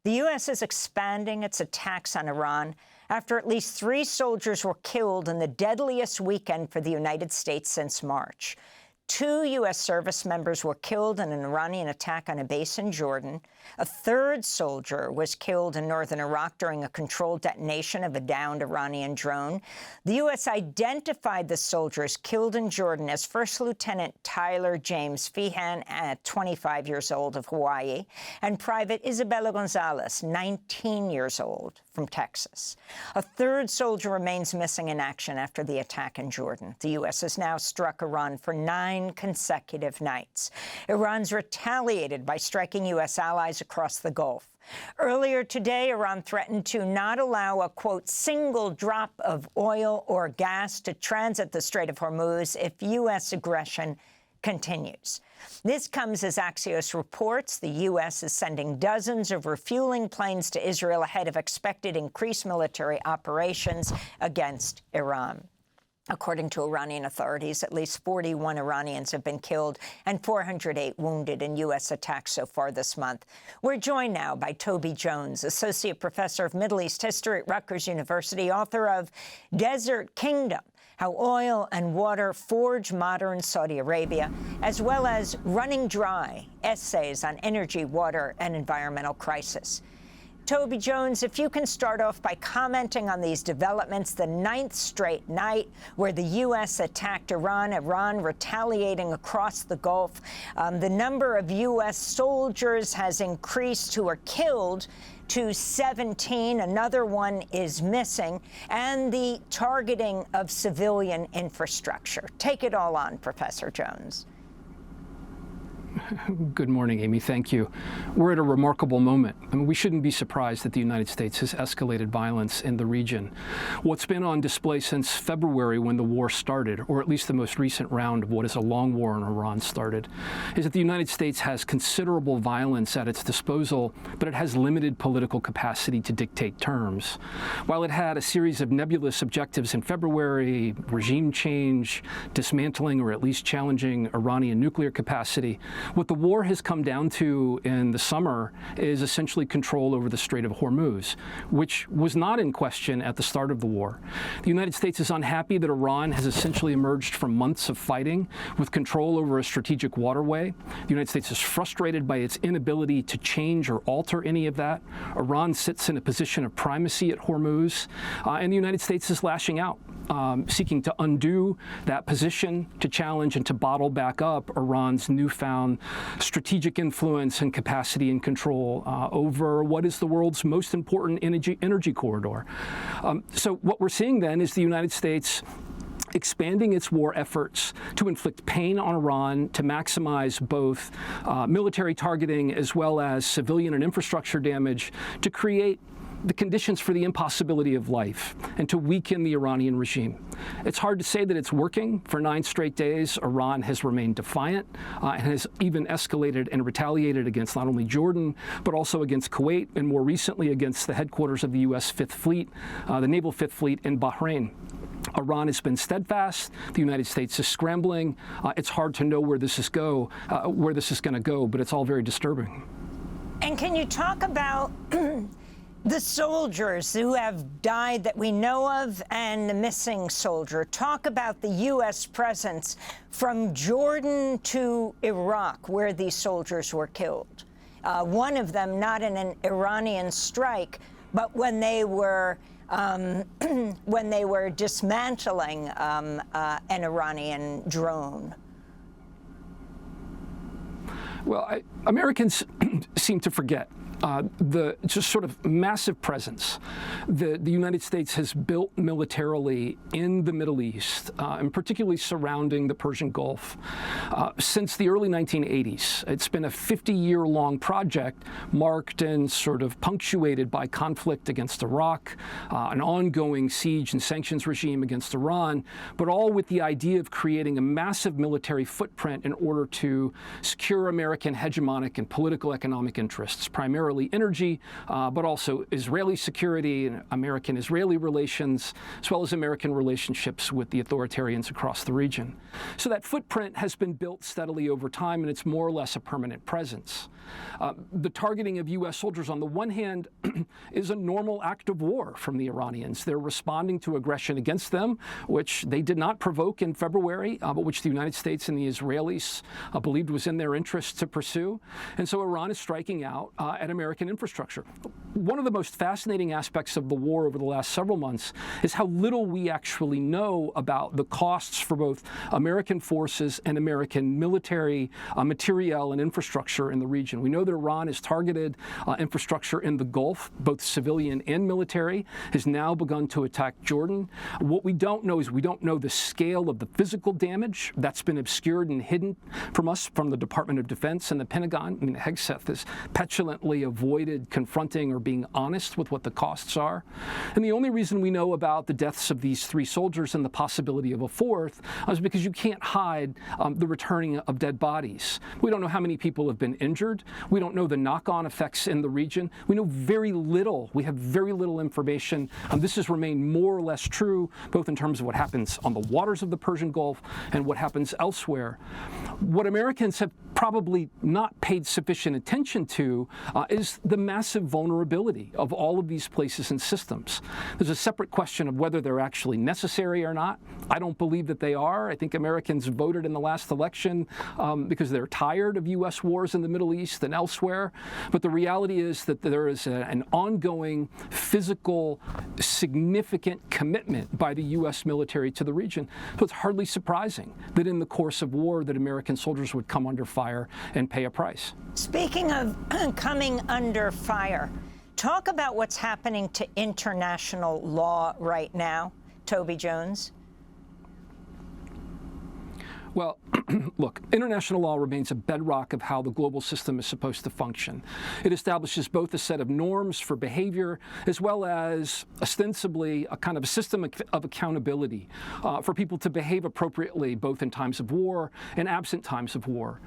The U.S. is expanding its attacks on Iran after at least 3 soldiers were killed in the deadliest weekend for the United States since March. 2 U.S. service members were killed in an Iranian attack on a base in Jordan. A 3rd soldier was killed in northern Iraq during a controlled detonation of a downed Iranian drone. The U.S. identified the soldiers killed in Jordan as First Lieutenant Tyler James Feehan, 25 years old, of Hawaii, and Private Isabella Gonzalez, 19 years old, from Texas. A 3rd soldier remains missing in action after the attack in Jordan. The U.S. has now struck Iran for 9 consecutive nights. Iran's retaliated by striking U.S. allies across the Gulf. Earlier today, Iran threatened to not allow a, quote, single drop of oil or gas to transit the Strait of Hormuz if U.S. aggression continues. This comes as Axios reports the U.S. is sending dozens of refueling planes to Israel ahead of expected increased military operations against Iran. According to Iranian authorities, at least 41 Iranians have been killed and 408 wounded in U.S. attacks so far this month. We're joined now by Toby Jones, Associate Professor of Middle East History at Rutgers University, author of Desert Kingdom: How Oil and Water Forge Modern Saudi Arabia, as well as Running Dry: Essays on Energy, Water, and Environmental Crisis. Toby Jones, if you can start off by commenting on these developments, the 9th straight night where the U.S. attacked Iran, Iran retaliating across the Gulf. The number of U.S. soldiers has increased who are killed to 17. Another one is missing, and the targeting of civilian infrastructure. Take it all on, Professor Jones. Good morning, Amy. Thank you. We're at a remarkable moment. I mean, we shouldn't be surprised that the United States has escalated violence in the region. What's been on display since February when the war started, or at least the most recent round of what is a long war in Iran started, is that the United States has considerable violence at its disposal, but it has limited political capacity to dictate terms. While it had a series of nebulous objectives in February, regime change, dismantling or at least challenging Iranian nuclear capacity, what the war has come down to in the summer is essentially control over the Strait of Hormuz, which was not in question at the start of the war. The United States is unhappy that Iran has essentially emerged from months of fighting with control over a strategic waterway. The United States is frustrated by its inability to change or alter any of that. Iran sits in a position of primacy at Hormuz, and the United States is lashing out, seeking to undo that position, to challenge and to bottle back up Iran's newfound strategic influence and capacity and control over what is the world's most important energy corridor. So what we're seeing then is the United States expanding its war efforts to inflict pain on Iran, to maximize both military targeting as well as civilian and infrastructure damage, to create the conditions for the impossibility of life and to weaken the Iranian regime. It's hard to say that it's working. For 9 straight days, Iran has remained defiant and has even escalated and retaliated against not only Jordan, but also against Kuwait, and more recently against the headquarters of the U.S. Fifth Fleet, the Naval Fifth Fleet in Bahrain. Iran has been steadfast. The United States is scrambling. It's hard to know where this is going to go, but it's all very disturbing. And can you talk about the soldiers who have died that we know of and the missing soldier? Talk about the U.S. presence from Jordan to Iraq, where these soldiers were killed. One of them not in an Iranian strike, but when they were dismantling an Iranian drone. Well, Americans seem to forget the just sort of massive presence that the United States has built militarily in the Middle East, and particularly surrounding the Persian Gulf, since the early 1980s. It's been a 50-year-long project marked and sort of punctuated by conflict against Iraq, an ongoing siege and sanctions regime against Iran, but all with the idea of creating a massive military footprint in order to secure American hegemonic and political economic interests, primarily primarily energy, but also Israeli security and American-Israeli relations, as well as American relationships with the authoritarians across the region. So that footprint has been built steadily over time, and it's more or less a permanent presence. The targeting of U.S. soldiers, on the one hand, is a normal act of war from the Iranians. They're responding to aggression against them, which they did not provoke in February, but which the United States and the Israelis believed was in their interest to pursue. And so Iran is striking out at American infrastructure. One of the most fascinating aspects of the war over the last several months is how little we actually know about the costs for both American forces and American military materiel and infrastructure in the region. We know that Iran has targeted infrastructure in the Gulf, both civilian and military, has now begun to attack Jordan. What we don't know is we don't know the scale of the physical damage. That's been obscured and hidden from us, from the Department of Defense and the Pentagon. I mean, Hegseth has petulantly avoided confronting or being honest with what the costs are. And the only reason we know about the deaths of these 3 soldiers and the possibility of a 4th is because you can't hide the returning of dead bodies. We don't know how many people have been injured. We don't know the knock-on effects in the region. We know very little. We have very little information. This has remained more or less true, both in terms of what happens on the waters of the Persian Gulf and what happens elsewhere. What Americans have probably not paid sufficient attention to is the massive vulnerability of all of these places and systems. There's a separate question of whether they're actually necessary or not. I don't believe that they are. I think Americans voted in the last election because they're tired of U.S. wars in the Middle East and elsewhere. But the reality is that there is an ongoing physical, significant commitment by the U.S. military to the region. So it's hardly surprising that in the course of war that American soldiers would come under fire and pay a price. Speaking of coming under fire, talk about what's happening to international law right now, Toby Jones. Well, look, international law remains a bedrock of how the global system is supposed to function. It establishes both a set of norms for behavior as well as ostensibly a kind of a system of accountability for people to behave appropriately both in times of war and absent times of war.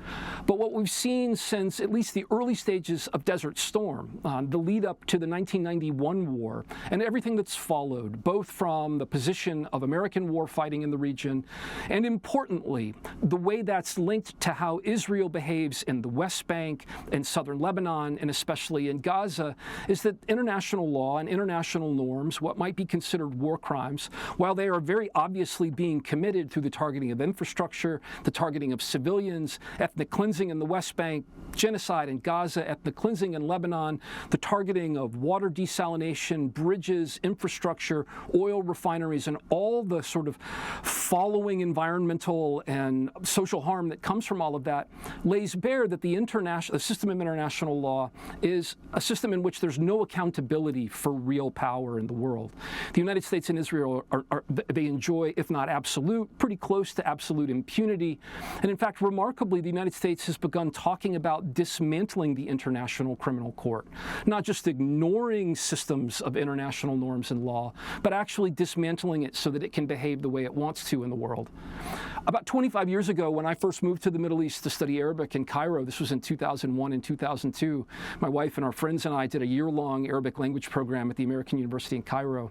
But what we've seen since at least the early stages of Desert Storm, the lead up to the 1991 war, and everything that's followed, both from the position of American war fighting in the region and, importantly, the way that's linked to how Israel behaves in the West Bank and southern Lebanon, and especially in Gaza, is that international law and international norms, what might be considered war crimes, while they are very obviously being committed through the targeting of infrastructure, the targeting of civilians, ethnic cleansing in the West Bank, genocide in Gaza, ethnic cleansing in Lebanon, the targeting of water desalination, bridges, infrastructure, oil refineries, and all the sort of following environmental and social harm that comes from all of that, lays bare that the system of international law is a system in which there's no accountability for real power in the world. The United States and Israel they enjoy, if not absolute, pretty close to absolute impunity. And in fact, remarkably, the United States has begun talking about dismantling the International Criminal Court, not just ignoring systems of international norms and law, but actually dismantling it so that it can behave the way it wants to in the world. About 25 years ago, when I first moved to the Middle East to study Arabic in Cairo, this was in 2001 and 2002, my wife and our friends and I did a year-long Arabic language program at the American University in Cairo.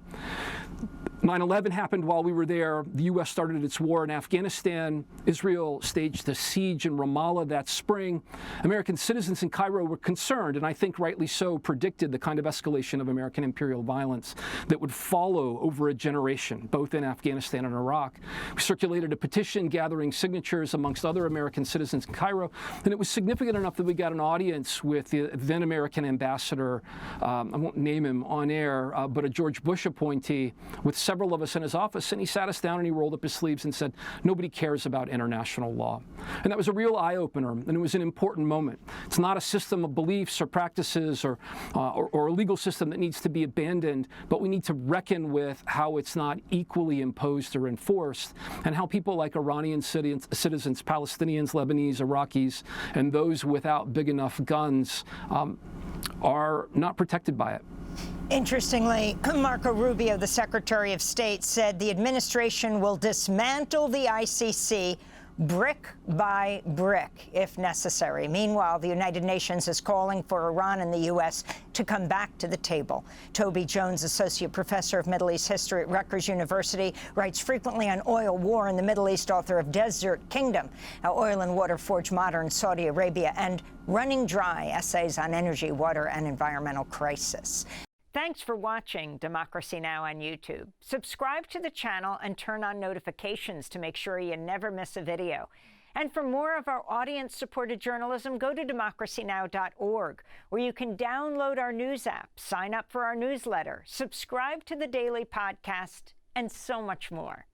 9/11 happened while we were there. The U.S. started its war in Afghanistan. Israel staged a siege in Ramallah that spring. American citizens in Cairo were concerned, and I think rightly so, predicted the kind of escalation of American imperial violence that would follow over a generation, both in Afghanistan and Iraq. We circulated a petition gathering signatures amongst other American citizens in Cairo, and it was significant enough that we got an audience with the then American ambassador, I won't name him on air, but a George Bush appointee, with several of us in his office, and he sat us down and he rolled up his sleeves and said, nobody cares about international law. And that was a real eye-opener, and it was an important moment. It's not a system of beliefs or practices or a legal system that needs to be abandoned, but we need to reckon with how it's not equally imposed or enforced, and how people like Iranian citizens, Palestinians, Lebanese, Iraqis, and those without big enough guns are not protected by it. Interestingly, Marco Rubio, the Secretary of State, said the administration will dismantle the ICC brick by brick, if necessary. Meanwhile, the United Nations is calling for Iran and the U.S. to come back to the table. Toby Jones, associate professor of Middle East history at Rutgers University, writes frequently on oil, war in the Middle East, author of Desert Kingdom, How Oil and Water Forged Modern Saudi Arabia, and Running Dry, essays on energy, water, and environmental crisis. Thanks for watching Democracy Now! On YouTube. Subscribe to the channel and turn on notifications to make sure you never miss a video. And for more of our audience-supported journalism, go to democracynow.org, where you can download our news app, sign up for our newsletter, subscribe to the daily podcast, and so much more.